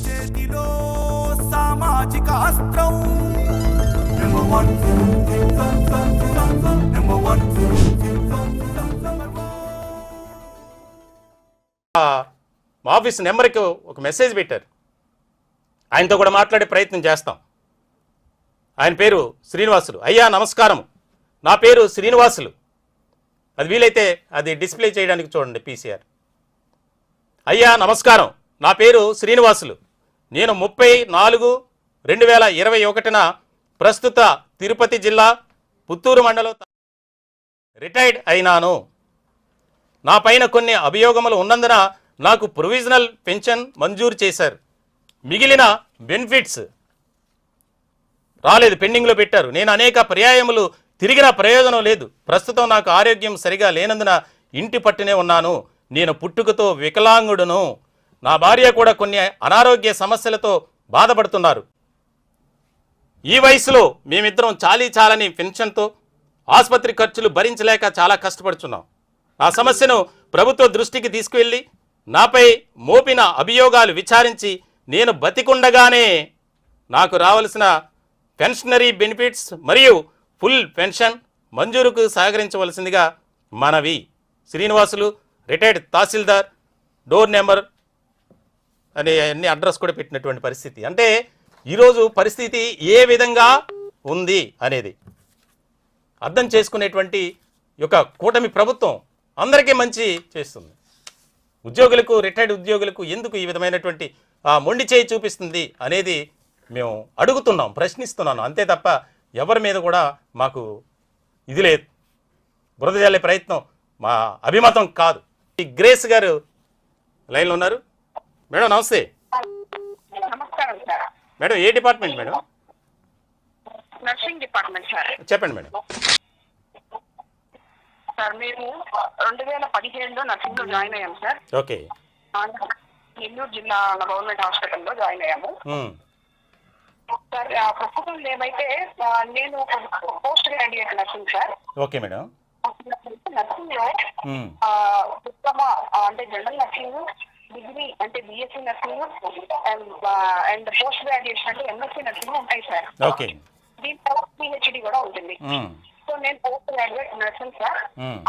చేతిలో సామాజిక అస్త్రం నెంబర్ 1 మా ఆఫీస్ నెంబర్కి ఒక మెసేజ్ పెట్టారు. ఆయనతో కూడా మాట్లాడే ప్రయత్నం చేస్తాం. ఆయన పేరు శ్రీనివాసులు. అయ్యా నమస్కారం, నా పేరు శ్రీనివాసులు. అది వీలైతే అది డిస్ప్లే చేయడానికి చూడండి పీసీఆర్. అయ్యా నమస్కారం, నా పేరు శ్రీనివాసులు. నేను 30/4/2021 ప్రస్తుత తిరుపతి జిల్లా పుత్తూరు మండలం రిటైర్డ్ అయినాను. నా పైన కొన్ని అభియోగములు ఉన్నందున నాకు ప్రొవిజనల్ పెన్షన్ మంజూరు చేశారు. మిగిలిన బెనిఫిట్స్ రాలేదు, పెండింగ్లో పెట్టారు. నేను అనేక పర్యాయములు తిరిగిన ప్రయోజనం లేదు. ప్రస్తుతం నాకు ఆరోగ్యం సరిగా లేనందున ఇంటి పట్టునే ఉన్నాను. నేను పుట్టుకతో వికలాంగుడును. నా భార్య కూడా కొన్ని అనారోగ్య సమస్యలతో బాధపడుతున్నారు. ఈ వయసులో మేమిద్దరం చాలని పెన్షన్తో ఆసుపత్రి ఖర్చులు భరించలేక చాలా కష్టపడుతున్నాం. ఆ సమస్యను ప్రభుత్వ దృష్టికి తీసుకువెళ్ళి నాపై మోపిన అభియోగాలు విచారించి నేను బతికుండగానే నాకు రావాల్సిన పెన్షనరీ బెనిఫిట్స్ మరియు ఫుల్ పెన్షన్ మంజూరుకు సహకరించవలసిందిగా మనవి. శ్రీనివాసులు, రిటైర్డ్ తహసీల్దార్, డోర్ నెంబర్ అనే అన్ని అడ్రస్ కూడా పెట్టినటువంటి పరిస్థితి. అంటే ఈరోజు పరిస్థితి ఏ విధంగా ఉంది అనేది అర్థం చేసుకునేటువంటి యొక్క కూటమి ప్రభుత్వం అందరికీ మంచి చేస్తుంది. ఉద్యోగులకు, రిటైర్డ్ ఉద్యోగులకు ఎందుకు ఈ విధమైనటువంటి మొండి చేయి చూపిస్తుంది అనేది మేము అడుగుతున్నాం, ప్రశ్నిస్తున్నాను. అంతే తప్ప ఎవరి మీద కూడా మాకు ఇది లేదు, బురద జల్లే ప్రయత్నం మా అభిమతం కాదు. ఈ గ్రేస్ గారు లైన్లో ఉన్నారు. మేడం నమస్తే. నమస్కారం సార్. మేడం ఏ department madam? Nursing department sir. చెప్పండి మేడం. సార్ మేము 2017లో నర్సింగ్ లో జాయిన్ అయ్యాం సార్. ఓకే. నెల్లూరు జిల్లా గవర్నమెంట్ హాస్పిటల్లో జాయిన్ అయ్యాము సార్. ప్రస్తుతం ఏమైతే నేను post graduate nursing sir. Okay madam. Nursing లో డిప్లొమా అంటే జనరల్ నర్సింగ్, డిగ్రీ అంటే BSc nursing and post graduation అంటే ఎంఎస్సీ నర్సింగ్ ఉంటాయి సార్. ఓకే. దీని తర్వాత పిహెచ్డి కూడా ఉంటుంది. సో నేను post graduate nursing sir.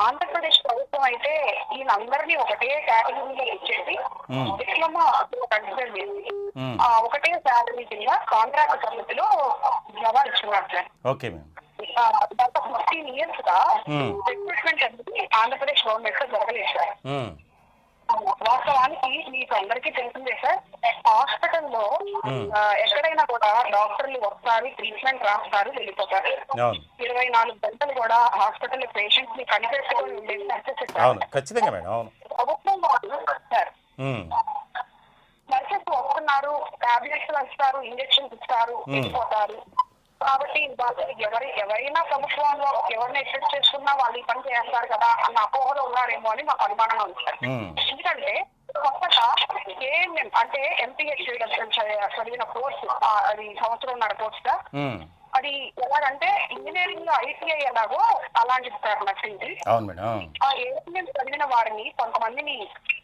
Andhra Pradesh ప్రభుత్వం అయితే వీళ్ళందరినీ ఒకటే కేటగిరీలో ఇచ్చేసి డిప్లొమా కన్సిడర్ చేసి ఒకటే శాలరీ కింద కాంట్రాక్ట్ పద్ధతిలో జవాబు ఇచ్చున్నారు సార్. ఓకే. గత 15 years గా రిక్రూట్మెంట్ అనేది ఆంధ్రప్రదేశ్ గవర్నమెంట్ లో జరగలేదు సార్. వాస్తవానికి మీకు అందరికీ తెలిసిందే సార్, హాస్పిటల్లో ఎక్కడైనా కూడా డాక్టర్లు వస్తారు, ట్రీట్మెంట్ రాస్తారు, వెళ్ళిపోతారు. 24 గంటలు కూడా హాస్పిటల్ పేషెంట్స్ ని కనిపెట్టుకొని ఉండేది నర్సెస్. ప్రభుత్వం వాళ్ళు సార్ నర్సెస్ వస్తున్నారు, టాబ్లెట్స్ ఇస్తారు, ఇంజక్షన్స్ ఇస్తారు, వెళ్ళిపోతారు. కాబట్టి ఎవరైనా ప్రభుత్వంలో ఎవరిని ఎక్సెప్ట్ చేసుకున్నా వాళ్ళు ఈ పని చేస్తారు కదా అన్న అపోహలో ఉన్నారేమో అని మాకు అనుమానంగా ఉంది సార్. ఎందుకంటే కొత్తగా ఏఎన్ఎం అంటే ఎంపీహెచ్ చదివిన కోర్సు, అది 1.5 సంవత్సరం కోర్సుగా, అది ఎలాగంటే ఇంజనీరింగ్ లో ఐటీఐ ఎలాగో అలాంటిది సార్ నర్సింగ్. ఆ ఏఎన్ఎం చదివిన వారిని కొంతమందిని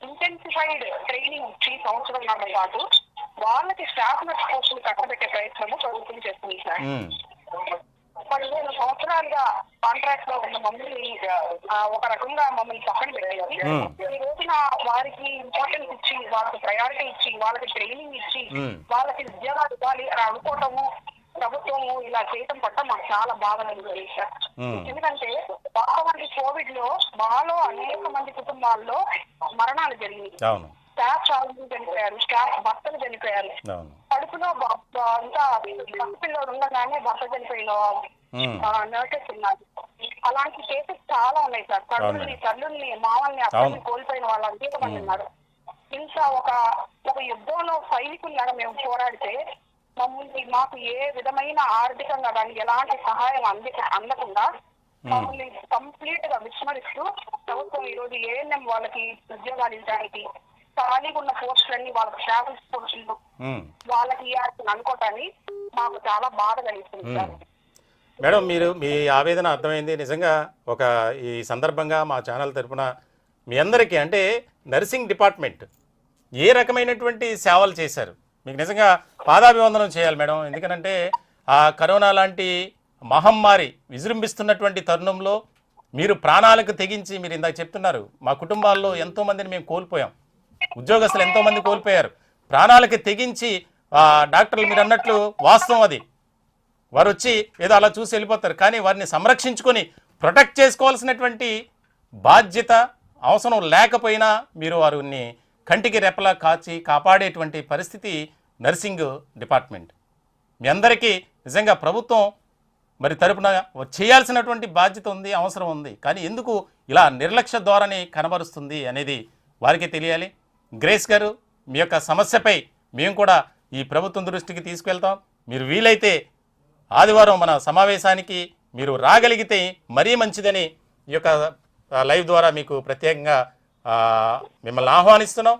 ఇంటెన్సిఫైడ్ ట్రైనింగ్ ఇచ్చి 1.5 సంవత్సరం పాటు వాళ్ళకి స్టాఫ్ నర్స్ కోర్సులు కట్టబెట్టే ప్రయత్నము ప్రభుత్వం చేస్తుంది సార్. 15 సంవత్సరాలుగా కాంట్రాక్ట్ లో ఉన్న మమ్మల్ని ఒక రకంగా మమ్మల్ని పక్కన పెట్టేది. ఈ రోజున వారికి ఇంపార్టెన్స్ ఇచ్చి, వాళ్ళకి ప్రయారిటీ ఇచ్చి, వాళ్ళకి ట్రైనింగ్ ఇచ్చి, వాళ్ళకి ఉద్యోగాలు ఇవ్వాలి అని అనుకోవటము ప్రభుత్వము ఇలా చేయటం పట్ల మాకు చాలా బాధ కలిగింది సార్. ఎందుకంటే వాస్తవానికి కోవిడ్ లో మాలో అనేక మంది కుటుంబాల్లో మరణాలు జరిగినాయి. స్టాఫ్ చాలా మంది చనిపోయారు, స్టాఫ్ భర్తలు చనిపోయారు. కడుపులో అంతా పసిపిల్లలు ఉండగానే భర్త చనిపోయిన నర్సెస్ ఉన్నారు. అలాంటి కేసెస్ చాలా ఉన్నాయి సార్. తల్లుల్ని, మామల్ని, అక్కల్ని కోల్పోయిన వాళ్ళు అనేక మంది ఉన్నారు. ఇంకా ఒక యుద్ధంలో సైనికుల్లాగా మేము పోరాడితే మాకు ఏ విధమైన ఆర్థికంగా కానీ ఎలాంటి సహాయం అందకుండా మమ్మల్ని కంప్లీట్ గా విస్మరిస్తూ ప్రభుత్వం ఈ రోజు ఏఎన్ఎం వాళ్ళకి ఉద్యోగాలు ఇవ్వడానికి, ఖాళీగా ఉన్న పోస్టులన్నీ వాళ్ళకి ట్రావెల్స్ పోస్టులు వాళ్ళకి ఇవ్వాల్సిన అనుకోవటాన్ని మాకు చాలా బాధ కలిగిస్తుంది సార్. మేడం, మీరు మీ ఆవేదన అర్థమైంది. నిజంగా ఈ సందర్భంగా మా ఛానల్ తరఫున మీ అందరికీ, అంటే నర్సింగ్ డిపార్ట్మెంట్ ఏ రకమైనటువంటి సేవలు చేశారు, మీకు నిజంగా పాదాభివందనం చేయాలి మేడం. ఎందుకనంటే ఆ కరోనా లాంటి మహమ్మారి విజృంభిస్తున్నటువంటి తరుణంలో మీరు ప్రాణాలకు తెగించి, మీరు ఇందాక చెప్తున్నారు మా కుటుంబాల్లో ఎంతోమందిని మేము కోల్పోయాం, ఉద్యోగస్తులు ఎంతోమంది కోల్పోయారు, ప్రాణాలకు తెగించి డాక్టర్లు మీరు అన్నట్లు వాస్తవం అది, వారు వచ్చి ఏదో అలా చూసి వెళ్ళిపోతారు. కానీ వారిని సంరక్షించుకొని ప్రొటెక్ట్ చేసుకోవాల్సినటువంటి బాధ్యత అవసరం లేకపోయినా మీరు వారిని కంటికి రెప్పలా కాపాడేటువంటి పరిస్థితి నర్సింగ్ డిపార్ట్మెంట్. మీ అందరికీ నిజంగా ప్రభుత్వం మరి తరపున చేయాల్సినటువంటి బాధ్యత ఉంది, అవసరం ఉంది. కానీ ఎందుకు ఇలా నిర్లక్ష్య ధోరణి కనబరుస్తుంది అనేది వారికి తెలియాలి. గ్రేస్ గారు, మీ యొక్క సమస్యపై మేము కూడా ఈ ప్రభుత్వం దృష్టికి తీసుకెళ్తాం. మీరు వీలైతే ఆదివారం మన సమావేశానికి మీరు రాగలిగితే మరీ మంచిదని ఈ యొక్క లైవ్ ద్వారా మీకు ప్రత్యేకంగా మిమ్మల్ని ఆహ్వానిస్తున్నాం.